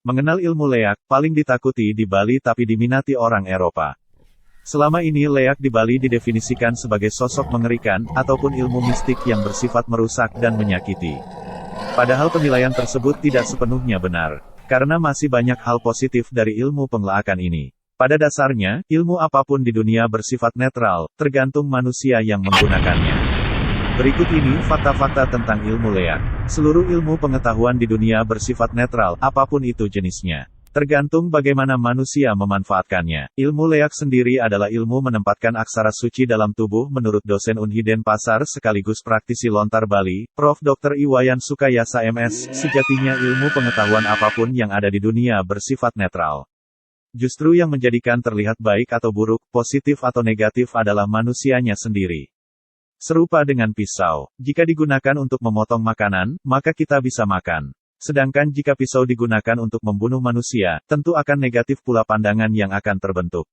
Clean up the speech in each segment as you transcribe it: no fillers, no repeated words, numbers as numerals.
Mengenal ilmu leak, paling ditakuti di Bali tapi diminati orang Eropa. Selama ini leak di Bali didefinisikan sebagai sosok mengerikan, ataupun ilmu mistik yang bersifat merusak dan menyakiti. Padahal penilaian tersebut tidak sepenuhnya benar. Karena masih banyak hal positif dari ilmu pengelaakan ini. Pada dasarnya, ilmu apapun di dunia bersifat netral, tergantung manusia yang menggunakannya. Berikut ini fakta-fakta tentang ilmu leak. Seluruh ilmu pengetahuan di dunia bersifat netral, apapun itu jenisnya. Tergantung bagaimana manusia memanfaatkannya. Ilmu leak sendiri adalah ilmu menempatkan aksara suci dalam tubuh menurut dosen Unhi Denpasar sekaligus praktisi lontar Bali, Prof. Dr. Iwayan Sukayasa MS. Sejatinya ilmu pengetahuan apapun yang ada di dunia bersifat netral. Justru yang menjadikan terlihat baik atau buruk, positif atau negatif adalah manusianya sendiri. Serupa dengan pisau, jika digunakan untuk memotong makanan, maka kita bisa makan. Sedangkan jika pisau digunakan untuk membunuh manusia, tentu akan negatif pula pandangan yang akan terbentuk.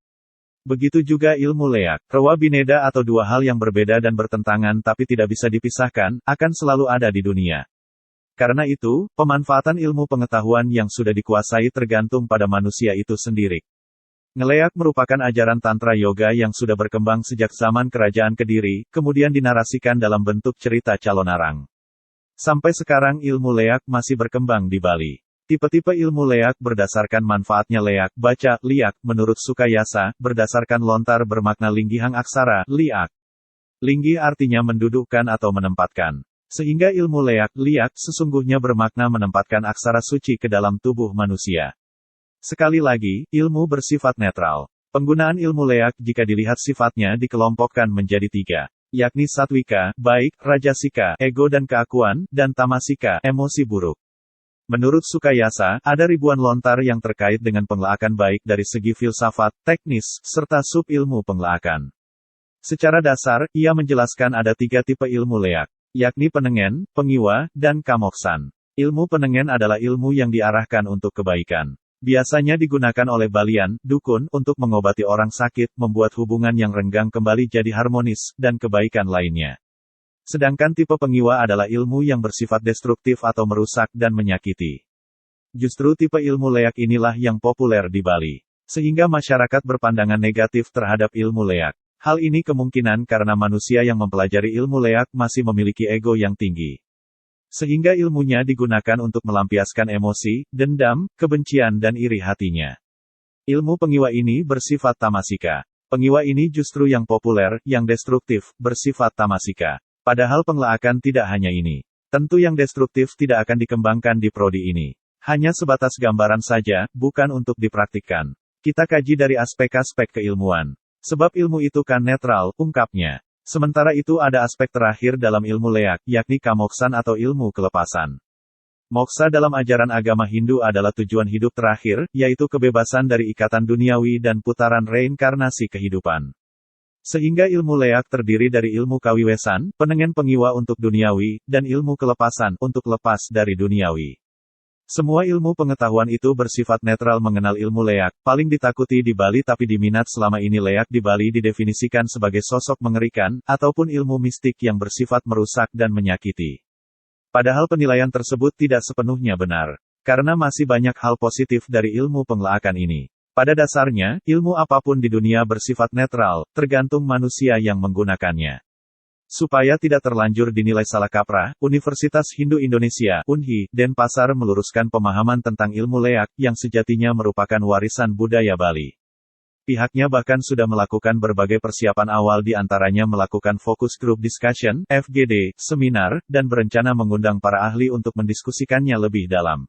Begitu juga ilmu leak, rewa bineda atau dua hal yang berbeda dan bertentangan tapi tidak bisa dipisahkan, akan selalu ada di dunia. Karena itu, pemanfaatan ilmu pengetahuan yang sudah dikuasai tergantung pada manusia itu sendiri. Ngeleak merupakan ajaran Tantra Yoga yang sudah berkembang sejak zaman Kerajaan Kediri, kemudian dinarasikan dalam bentuk cerita calonarang. Sampai sekarang ilmu leak masih berkembang di Bali. Tipe-tipe ilmu leak berdasarkan manfaatnya leak, baca, liak, menurut Sukayasa, berdasarkan lontar bermakna linggihang aksara, liak. Linggih artinya mendudukkan atau menempatkan. Sehingga ilmu leak, liak, sesungguhnya bermakna menempatkan aksara suci ke dalam tubuh manusia. Sekali lagi, ilmu bersifat netral. Penggunaan ilmu leak jika dilihat sifatnya dikelompokkan menjadi tiga, yakni satwika, baik, rajasika, ego dan keakuan, dan tamasika, emosi buruk. Menurut Sukayasa, ada ribuan lontar yang terkait dengan pengelaakan baik dari segi filsafat, teknis, serta sub-ilmu pengelaakan. Secara dasar, ia menjelaskan ada tiga tipe ilmu leak, yakni penengen, pengiwa, dan kamoksan. Ilmu penengen adalah ilmu yang diarahkan untuk kebaikan. Biasanya digunakan oleh balian, dukun, untuk mengobati orang sakit, membuat hubungan yang renggang kembali jadi harmonis, dan kebaikan lainnya. Sedangkan tipe pengiwa adalah ilmu yang bersifat destruktif atau merusak dan menyakiti. Justru tipe ilmu leak inilah yang populer di Bali. Sehingga masyarakat berpandangan negatif terhadap ilmu leak. Hal ini kemungkinan karena manusia yang mempelajari ilmu leak masih memiliki ego yang tinggi. Sehingga ilmunya digunakan untuk melampiaskan emosi, dendam, kebencian dan iri hatinya. Ilmu pengiwa ini bersifat tamasika. Pengiwa ini justru yang populer, yang destruktif, bersifat tamasika. Padahal pengelaakan tidak hanya ini. Tentu yang destruktif tidak akan dikembangkan di prodi ini. Hanya sebatas gambaran saja, bukan untuk dipraktikkan. Kita kaji dari aspek-aspek keilmuan. Sebab ilmu itu kan netral, ungkapnya. Sementara itu ada aspek terakhir dalam ilmu leak, yakni kamoksan atau ilmu kelepasan. Moksa dalam ajaran agama Hindu adalah tujuan hidup terakhir, yaitu kebebasan dari ikatan duniawi dan putaran reinkarnasi kehidupan. Sehingga ilmu leak terdiri dari ilmu kawiwesan, penengen pengiwa untuk duniawi, dan ilmu kelepasan, untuk lepas dari duniawi. Semua ilmu pengetahuan itu bersifat netral. Mengenal ilmu leak, paling ditakuti di Bali tapi diminat. Selama ini leak di Bali didefinisikan sebagai sosok mengerikan, ataupun ilmu mistik yang bersifat merusak dan menyakiti. Padahal penilaian tersebut tidak sepenuhnya benar. Karena masih banyak hal positif dari ilmu pengelaakan ini. Pada dasarnya, ilmu apapun di dunia bersifat netral, tergantung manusia yang menggunakannya. Supaya tidak terlanjur dinilai salah kaprah, Universitas Hindu Indonesia, Unhi, Denpasar meluruskan pemahaman tentang ilmu leak, yang sejatinya merupakan warisan budaya Bali. Pihaknya bahkan sudah melakukan berbagai persiapan awal, di antaranya melakukan focus group discussion, FGD, seminar, dan berencana mengundang para ahli untuk mendiskusikannya lebih dalam.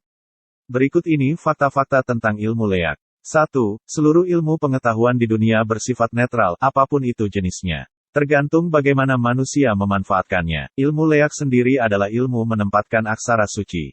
Berikut ini fakta-fakta tentang ilmu leak. 1. Seluruh ilmu pengetahuan di dunia bersifat netral, apapun itu jenisnya. Tergantung bagaimana manusia memanfaatkannya. Ilmu leak sendiri adalah ilmu menempatkan aksara suci.